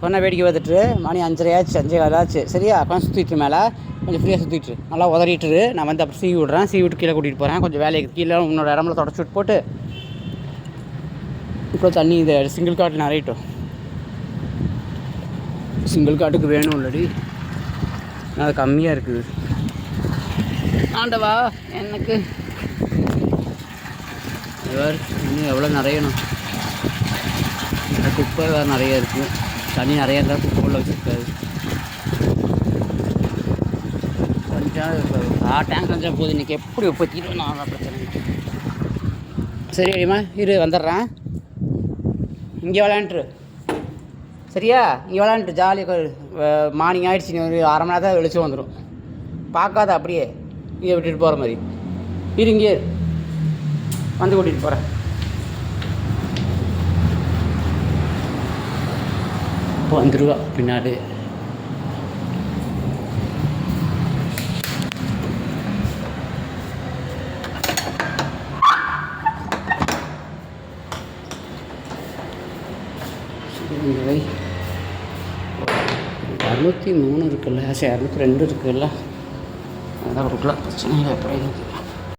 கொஞ்சம் வேடிக்கை பார்த்துட்டு மணி 5:30 ஆச்சு, 5:15 ஆச்சு. சரியா? கொஞ்சம் சுற்றிட்டு மேலே கொஞ்சம் ஃப்ரீயாக சுற்றிட்டு நல்லா உதறிட்டு நான் வந்து அப்புறம் சீவி விட்றேன். சீவி விட்டு கீழே கூட்டிகிட்டு போகிறேன். கொஞ்சம் வேலைக்கு கீழே உன்னோட இடம்ல தொடச்சி விட்டு போட்டு இப்போ தண்ணி இந்த சிங்கிள் காட்டில் நிறையட்டும். சிங்கிள் காட்டுக்கு வேணும் இல்லடி, அது கம்மியாக இருக்குது. ஆண்டவா எனக்கு இன்னும் எவ்வளோ நிறையணும். குப்பை வேறு நிறைய இருக்குது. தண்ணி நிறையா இருந்தால் குப்பை உள்ள வச்சுருக்காது. டேங்க் கொஞ்சம் போகுது. இன்றைக்கி எப்படி ஒப்பத்திட்டு நான் பிரச்சனை. சரி அடிமா இரு, வந்துடுறேன். இங்கே விளையாண்டுரு. சரியா? இங்கே விளையாண்டுட்டு ஜாலியாக மார்னிங் ஆகிடுச்சு. நீ ஒரு அரை மணி நேரத்தில் வெளிச்சம் வந்துடும். பார்க்காத அப்படியே இங்கே விட்டுட்டு போகிற மாதிரி இரு. இங்கே வந்து கூட்டிகிட்டு போகிறேன். இப்போ வந்துடுவா பின்னாடி. வை 203 இருக்குல்ல, 202 இருக்குல்ல, அதான் கொடுக்கலாம். பிரச்சனை இல்லை. எப்படி